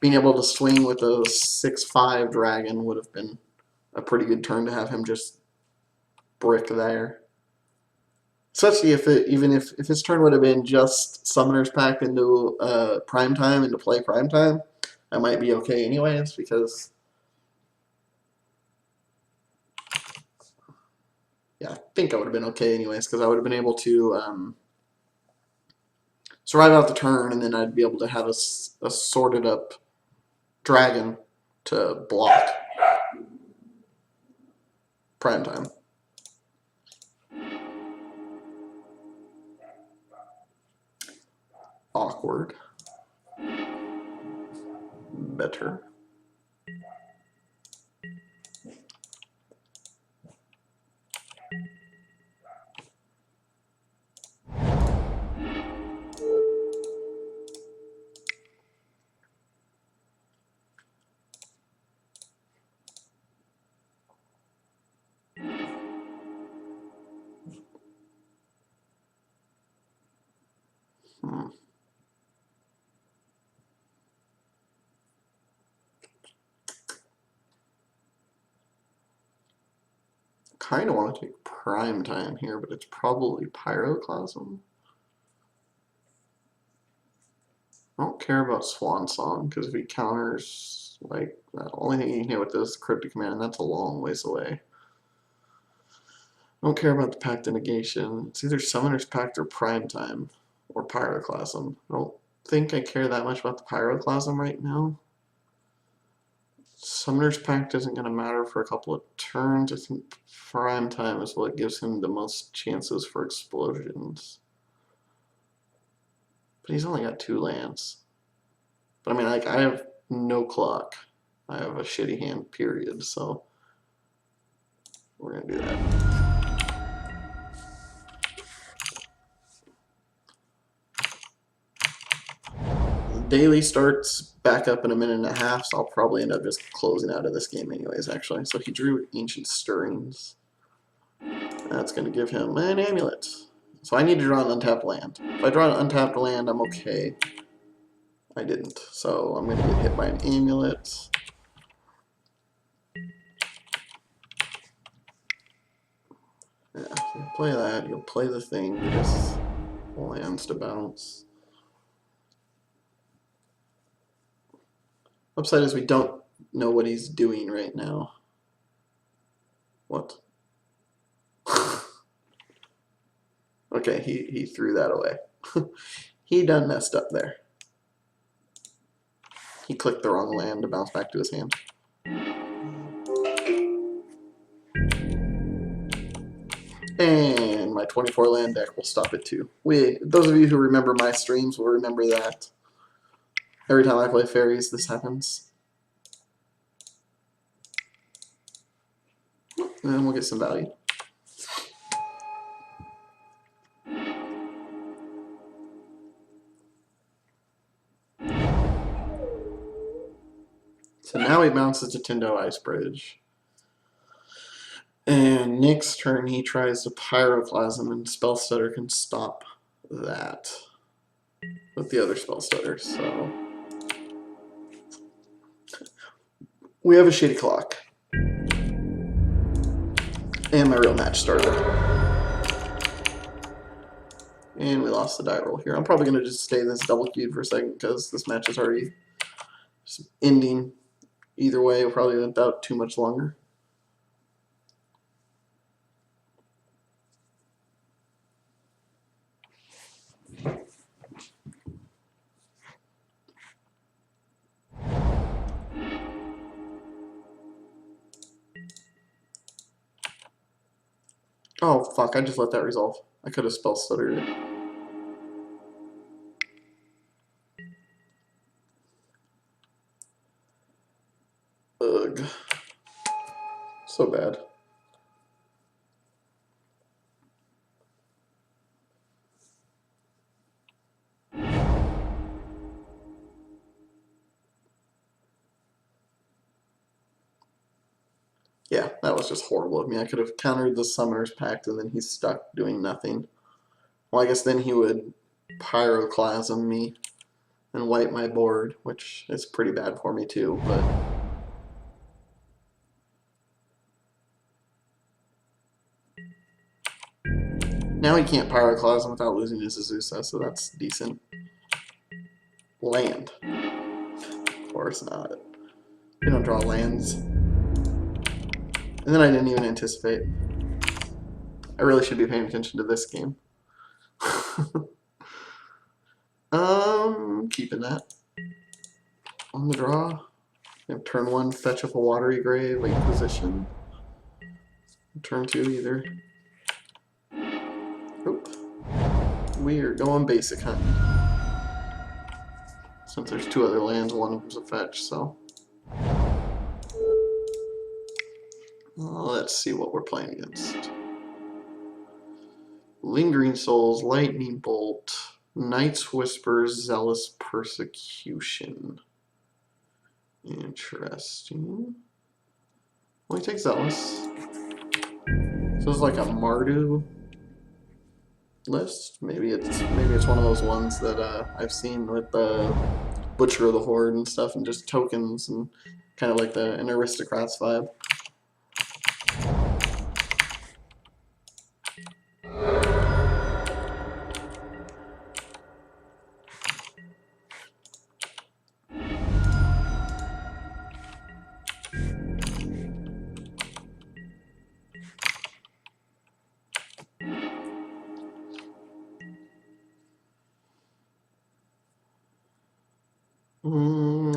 being able to swing with a 6/5 dragon would have been a pretty good turn to have him just brick there. Especially even if his turn would have been just Summoner's Pact into Prime Time into play Prime Time, I might be okay anyways because yeah, I think I would have been okay anyways because I would have been able to survive out the turn and then I'd be able to have a sorted up dragon to block Prime Time. Awkward. Better. Kind of want to take Prime Time here, but it's probably Pyroclasm. I don't care about Swan Song because if he counters, like, the only thing you can hit with this Cryptic Command, and that's a long ways away. I don't care about the Pact of Negation. It's either Summoner's Pact or Prime Time or Pyroclasm. I don't think I care that much about the Pyroclasm right now. Summoner's Pact isn't going to matter for a couple of turns. I think Prime Time is what gives him the most chances for explosions. But he's only got 2 lands. But I mean, like, I have no clock. I have a shitty hand, period. So we're going to do that. Daily starts back up in a minute and a half, so I'll probably end up just closing out of this game anyways, actually. So he drew Ancient Stirrings. That's going to give him an Amulet. So I need to draw an untapped land. If I draw an untapped land, I'm okay. I didn't. So I'm going to get hit by an Amulet. Yeah, so you play that, you'll play the thing, just lands to bounce. Upside is we don't know what he's doing right now. What? Okay, he threw that away. He done messed up there. He clicked the wrong land to bounce back to his hand. And my 24 land deck will stop it too. Those of you who remember my streams will remember that every time I play fairies, this happens. And we'll get some value. So now he bounces to Tindo Icebridge. And next turn he tries to Pyroclasm, and Spell Stutter can stop that with the other Spell Stutter. So we have a shitty clock. And my real match started. And we lost the die roll here. I'm probably going to just stay this double queued for a second because this match is already ending. Either way, probably without too much longer. Oh, fuck, I just let that resolve. I could have Spell Stuttered it. Ugh. So bad. Yeah, that was just horrible of me. I could have countered the Summoner's Pact and then he's stuck doing nothing. Well, I guess then he would Pyroclasm me and wipe my board, which is pretty bad for me too, but now he can't Pyroclasm without losing his Azusa, so that's decent. Land. Of course not. We don't draw lands. And then I didn't even anticipate. I really should be paying attention to this game. Keeping that. On the draw. Turn 1, fetch up a Watery Grave, Inquisition. Turn 2 either. Oop. We are going basic, huh? Since there's 2 other lands, one of them's a fetch, so. Let's see what we're playing against. Lingering Souls, Lightning Bolt, Night's Whisper, Zealous Persecution. Interesting. Well, he takes Zealous. So it's like a Mardu list. Maybe it's one of those ones that I've seen with the Butcher of the Horde and stuff, and just tokens and kind of like an Aristocrats vibe.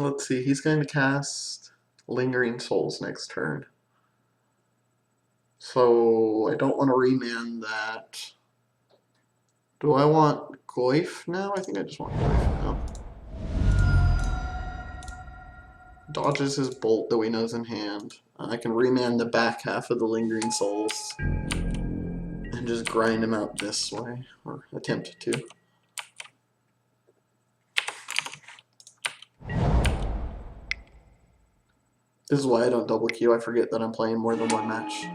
Let's see, he's going to cast Lingering Souls next turn. So I don't want to remand that. Do I want Goyf now? I think I just want Goyf now. Dodges his bolt that we know's in hand. I can remand the back half of the Lingering Souls and just grind him out this way, or attempt to. This is why I don't double queue. I forget that I'm playing more than one match.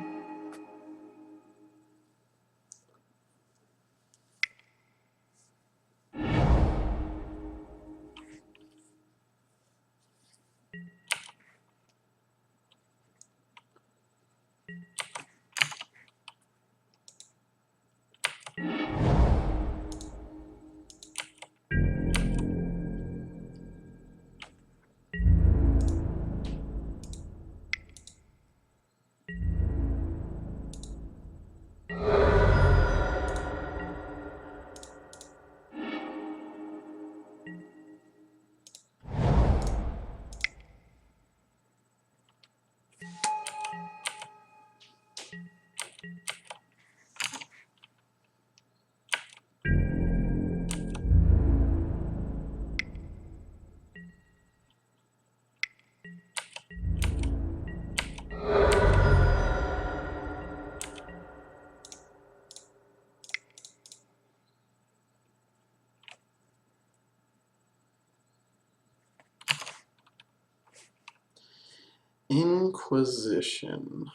Inquisition.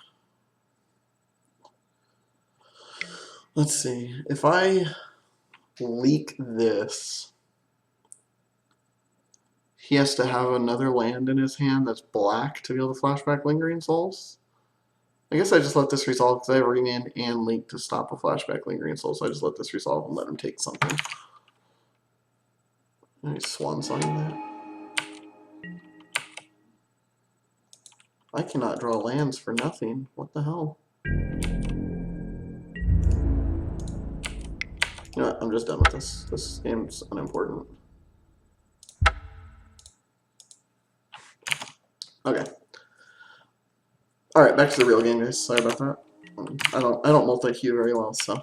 Let's see. If I leak this, he has to have another land in his hand that's black to be able to flashback Lingering Souls. I guess I just let this resolve because I have remand and leak to stop a flashback Lingering Souls, so I just let this resolve and let him take something. Nice swan song that. I cannot draw lands for nothing. What the hell? You know what? I'm just done with this. This game's unimportant. Okay. All right, back to the real game, guys. Sorry about that. I don't multi-queue very well, so.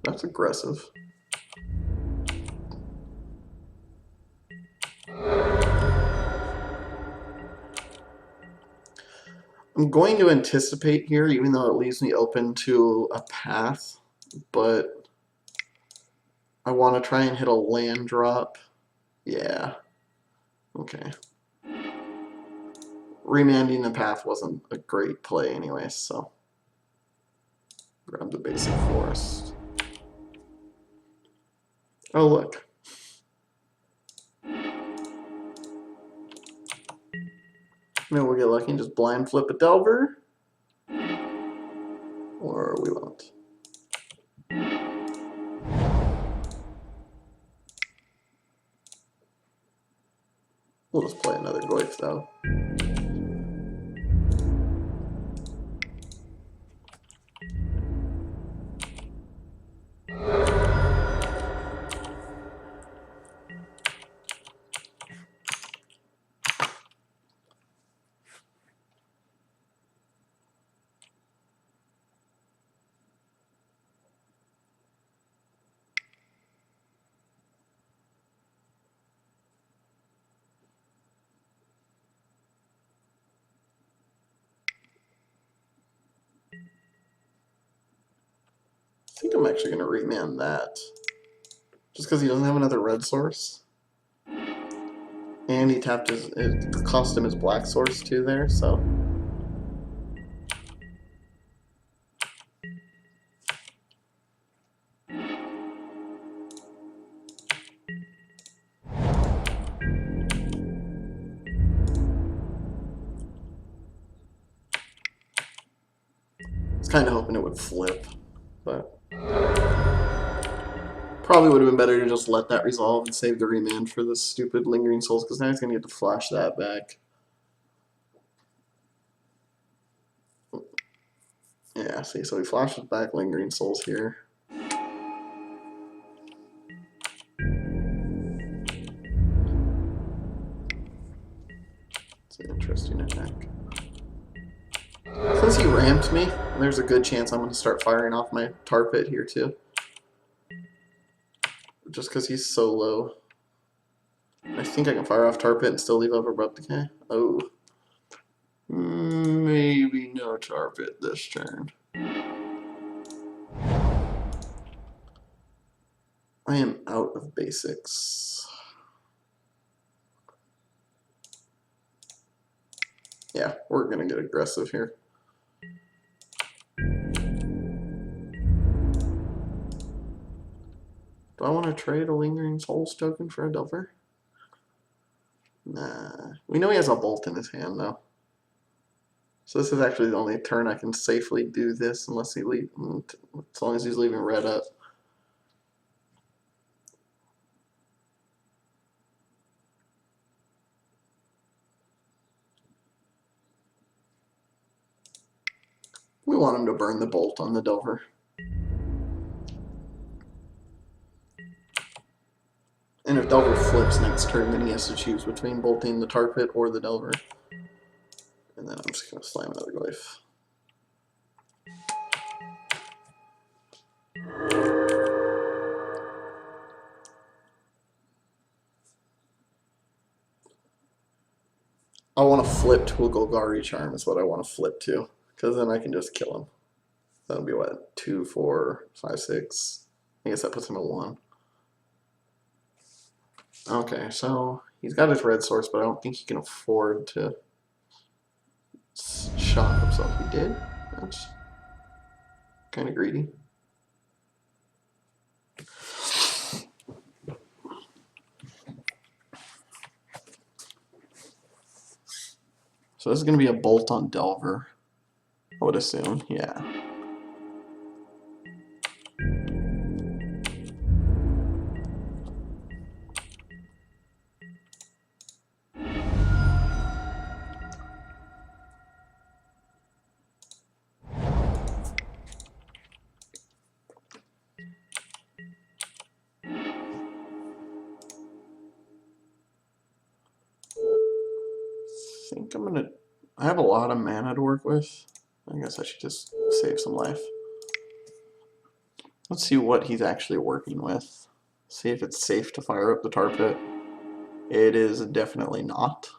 That's aggressive. I'm going to anticipate here, even though it leaves me open to a path, but I want to try and hit a land drop. Yeah. Okay. Remanding the path wasn't a great play anyway, so grab the basic forest. Oh, look. Maybe we'll get lucky and just blind flip a Delver. Or we won't. We'll just play another Goyf though. I think I'm actually going to remand that. Just because he doesn't have another red source. And he tapped his, it cost him his black source too there, so. I was kind of hoping it would flip, but. Probably would have been better to just let that resolve and save the remand for this stupid Lingering Souls, because now he's going to get to flash that back. Yeah, see, so he flashes back Lingering Souls here. It's an interesting attack. Since he ramped me, there's a good chance I'm going to start firing off my Tar Pit here too. Just because he's so low. I think I can fire off Tar Pit and still leave up Abrupt Decay. Oh. Maybe no Tar Pit this turn. I am out of basics. Yeah, we're going to get aggressive here. Do I want to trade a Lingering Souls token for a Delver? Nah. We know he has a Bolt in his hand, though. So this is actually the only turn I can safely do this, unless he leave, as long as he's leaving red up. We want him to burn the Bolt on the Delver. And if Delver flips next turn, then he has to choose between bolting the Tar Pit or the Delver. And then I'm just going to slam another Goyf. I want to flip to a Golgari Charm is what I want to flip to. Because then I can just kill him. That'll be what? 2, 4, 5, 6. I guess that puts him at 1. Okay, so he's got his red source, but I don't think he can afford to shock himself. He did? That's kind of greedy. So this is going to be a Bolt on Delver, I would assume. Yeah. I think I'm gonna. I have a lot of mana to work with. I guess I should just save some life. Let's see what he's actually working with. See if it's safe to fire up the Tar Pit. It is definitely not.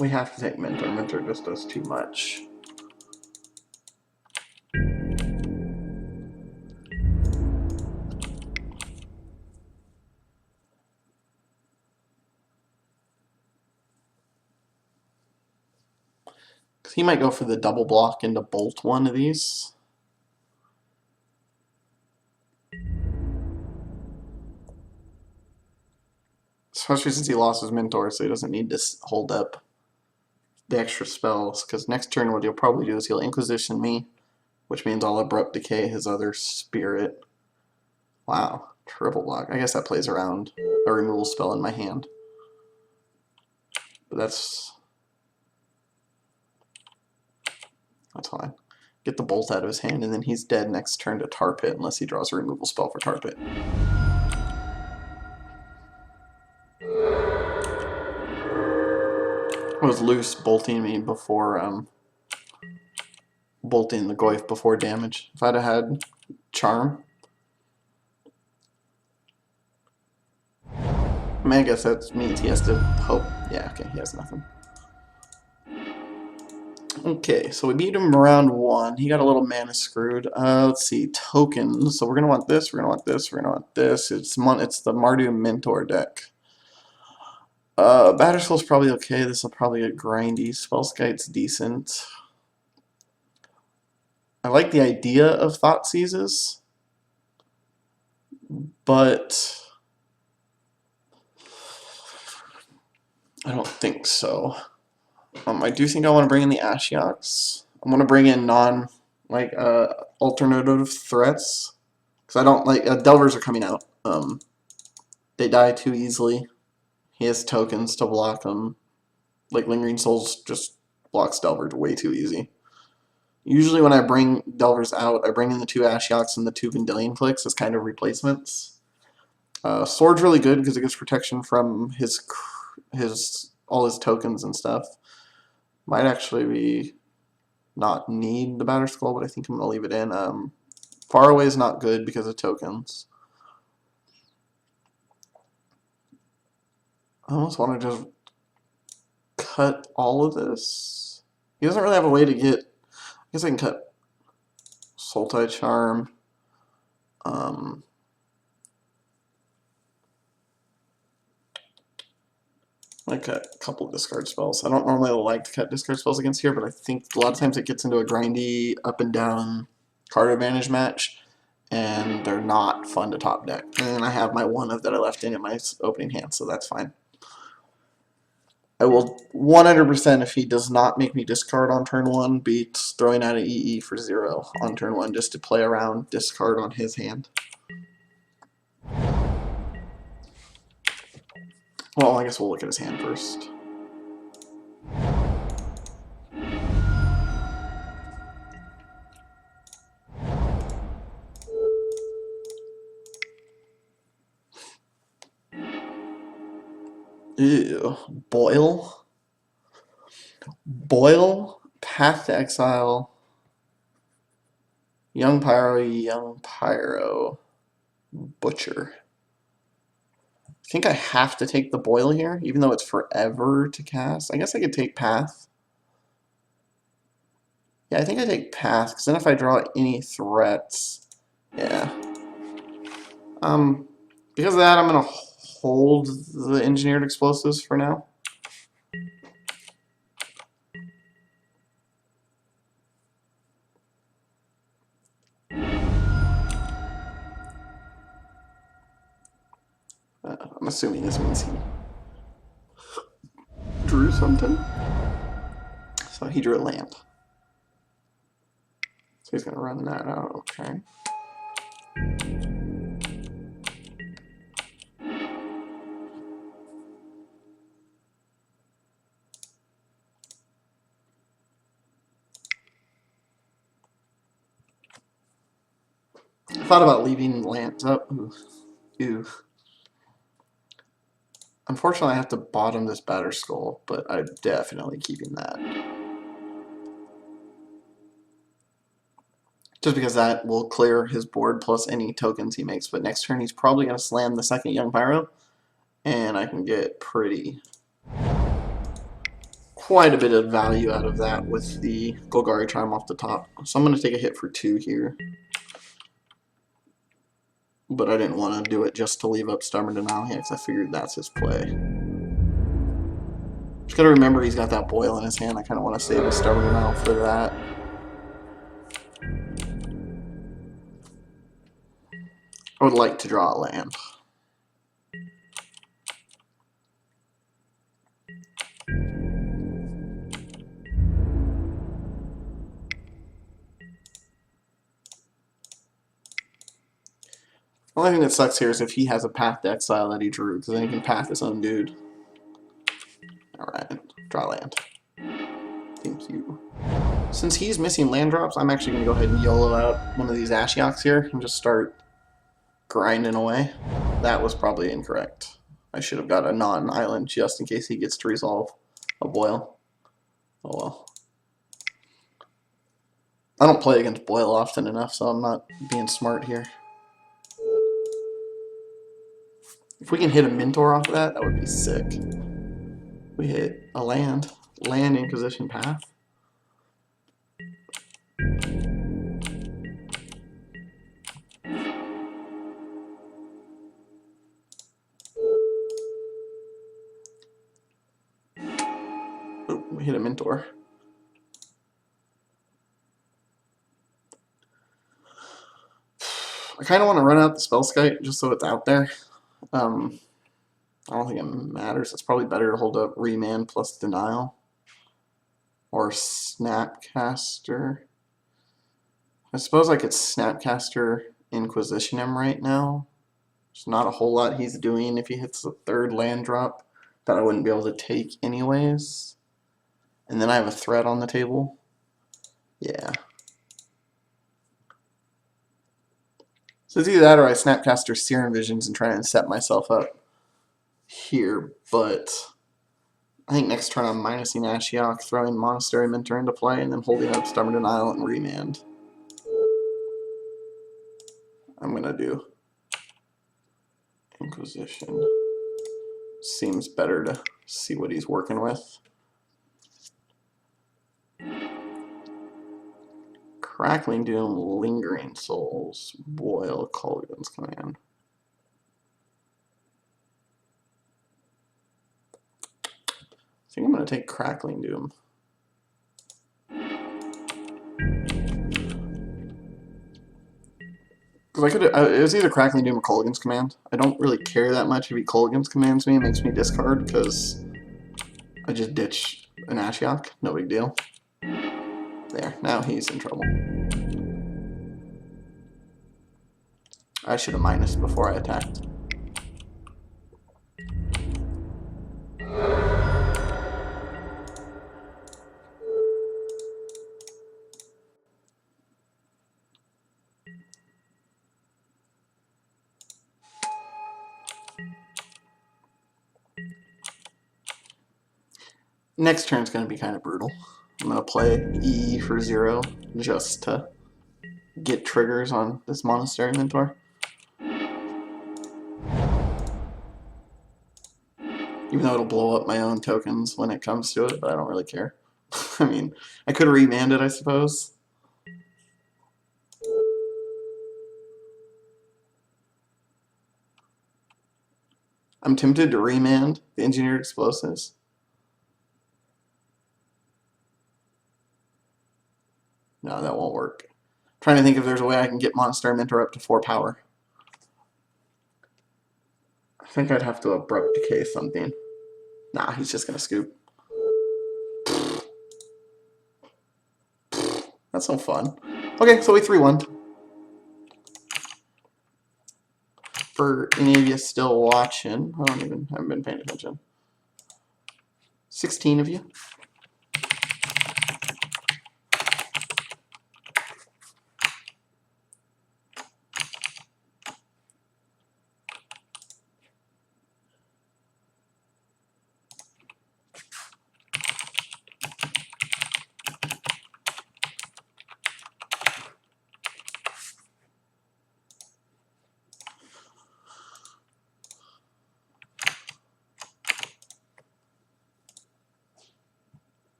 We have to take Mentor. Mentor just does too much. He might go for the double block into bolt one of these. Especially since he lost his mentor, so he doesn't need to hold up the extra spells. Because next turn what he'll probably do is he'll Inquisition me, which means I'll Abrupt Decay his other spirit. Wow, triple block. I guess that plays around a removal spell in my hand. But that's fine. Get the bolt out of his hand, and then he's dead next turn to Tar Pit unless he draws a removal spell for Tar Pit. I was loose bolting me before bolting the Goyf before damage. If I'd have had Charm, I mean, I guess that means he has to hope. Yeah, okay, he has nothing. Okay, so we beat him round 1. He got a little mana screwed. Let's see, tokens. So we're gonna want this. We're gonna want this. We're gonna want this. It's the Mardu Mentor deck. Batterskull's probably okay. This will probably get grindy. Spellskite's decent. I like the idea of Thought Seizes, but I don't think so. I do think I want to bring in the Ashioks. I want to bring in alternative threats, because I don't like Delvers are coming out. They die too easily. He has tokens to block them. Like Lingering Souls just blocks Delvers way too easy. Usually when I bring Delvers out, I bring in the 2 Ashioks and the 2 Vendilion Cliques as kind of replacements. Sword's really good because it gives protection from all his tokens and stuff. Might actually be not need the Batterskull, but I think I'm going to leave it in. Far Away is not good because of tokens. I almost want to just cut all of this. He doesn't really have a way to get... I guess I can cut Sultai Charm. I cut a couple of discard spells. I don't normally like to cut discard spells against here, but I think a lot of times it gets into a grindy up and down card advantage match, and they're not fun to top deck. And I have my one of that I left in my opening hand, so that's fine. I will 100%, if he does not make me discard on turn 1, be throwing out an EE for 0 on turn 1 just to play around discard on his hand. Well, I guess we'll look at his hand first. Ew. Boil? Boil? Path to Exile. Young Pyro. Butcher. I think I have to take the Boil here, even though it's forever to cast. I guess I could take Path. Yeah, I think I take Path, because then if I draw any threats... Yeah. Because of that, I'm going to hold the Engineered Explosives for now. I'm assuming this means he drew something. So he drew a lamp. So he's going to run that out, okay. I thought about leaving lamps up. Ew. Unfortunately, I have to bottom this Batterskull, but I'm definitely keeping that. Just because that will clear his board plus any tokens he makes. But next turn, he's probably going to slam the second Young Pyro, and I can get quite a bit of value out of that with the Golgari Charm off the top. So I'm going to take a hit for 2 here. But I didn't want to do it just to leave up Stubborn Denial here, because I figured that's his play. Just gotta remember he's got that boil in his hand. I kind of want to save his Stubborn Denial for that. I would like to draw a land. The only thing that sucks here is if he has a Path to Exile that he drew, because then he can path his own dude. Alright, draw land. Thank you. Since he's missing land drops, I'm actually going to go ahead and YOLO out one of these Ashioks here and just start grinding away. That was probably incorrect. I should have got a non-island just in case he gets to resolve a boil. Oh well. I don't play against boil often enough, so I'm not being smart here. If we can hit a Mentor off of that, that would be sick. We hit a land Inquisition Path. Oh, we hit a Mentor. I kind of want to run out the Spellskite just so it's out there. I don't think it matters. It's probably better to hold up Remand plus Denial. Or Snapcaster. I suppose I could Snapcaster Inquisition him right now. There's not a whole lot he's doing if he hits the third land drop that I wouldn't be able to take anyways. And then I have a threat on the table. Yeah. So it's either that or I Snapcaster Serum Visions and try and set myself up here, but I think next turn I'm minusing Ashiok, throwing Monastery Mentor into play, and then holding up Stubborn Denial and Remand. I'm gonna do Inquisition. Seems better to see what he's working with. Crackling Doom, Lingering Souls, Boil, Kolaghan's Command. I think I'm going to take Crackling Doom. Because I could, it was either Crackling Doom or Kolaghan's Command. I don't really care that much if he Kolaghan's commands me. It makes me discard because I just ditch an Ashiok. No big deal. There, now he's in trouble. I should have minused before I attacked. Next turn's going to be kind of brutal. I'm going to play E for 0 just to get triggers on this Monastery Mentor. Even though it'll blow up my own tokens when it comes to it, but I don't really care. I mean, I could remand it, I suppose. I'm tempted to remand the Engineered Explosives. No, that won't work. I'm trying to think if there's a way I can get Monastery Mentor up to 4 power. I think I'd have to Abrupt Decay something. Nah, he's just gonna scoop. That's no fun. Okay, so we 3-1. For any of you still watching, I haven't been paying attention. 16 of you.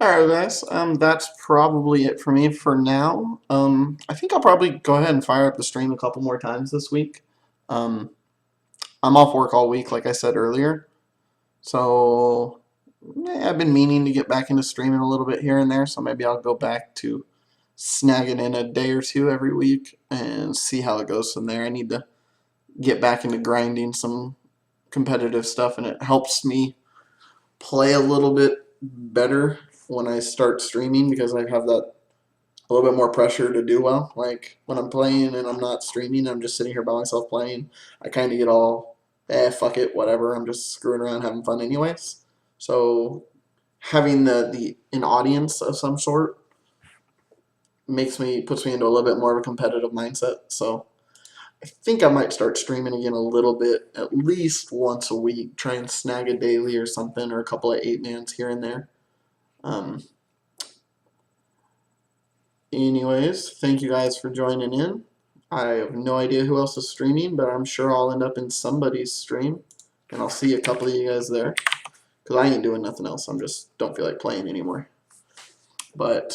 Alright guys, that's probably it for me for now. I think I'll probably go ahead and fire up the stream a couple more times this week. Um, I'm off work all week, like I said earlier. So, I've been meaning to get back into streaming a little bit here and there, so maybe I'll go back to snagging in a day or two every week and see how it goes from there. I need to get back into grinding some competitive stuff, and it helps me play a little bit better when I start streaming because I have that a little bit more pressure to do well. Like when I'm playing and I'm not streaming, I'm just sitting here by myself playing. I kind of get all, fuck it, whatever. I'm just screwing around having fun anyways. So having the an audience of some sort puts me into a little bit more of a competitive mindset. So I think I might start streaming again a little bit, at least once a week. Try and snag a daily or something, or a couple of 8-mans here and there. Anyways, thank you guys for joining in. I have no idea who else is streaming, but I'm sure I'll end up in somebody's stream, and I'll see a couple of you guys there. Because I ain't doing nothing else. I'm just don't feel like playing anymore. But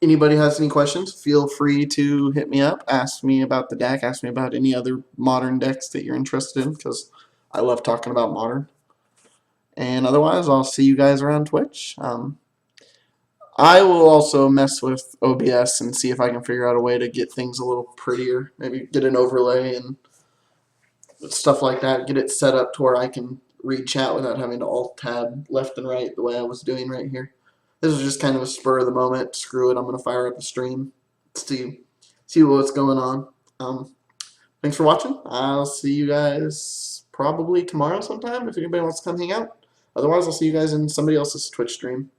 anybody has any questions, feel free to hit me up. Ask me about the deck. Ask me about any other modern decks that you're interested in, because I love talking about modern. And otherwise, I'll see you guys around Twitch. I will also mess with OBS and see if I can figure out a way to get things a little prettier. Maybe get an overlay and stuff like that. Get it set up to where I can read chat without having to alt-tab left and right the way I was doing right here. This is just kind of a spur of the moment. Screw it. I'm going to fire up the stream. See what's going on. Thanks for watching. I'll see you guys probably tomorrow sometime if anybody wants to come hang out. Otherwise, I'll see you guys in somebody else's Twitch stream.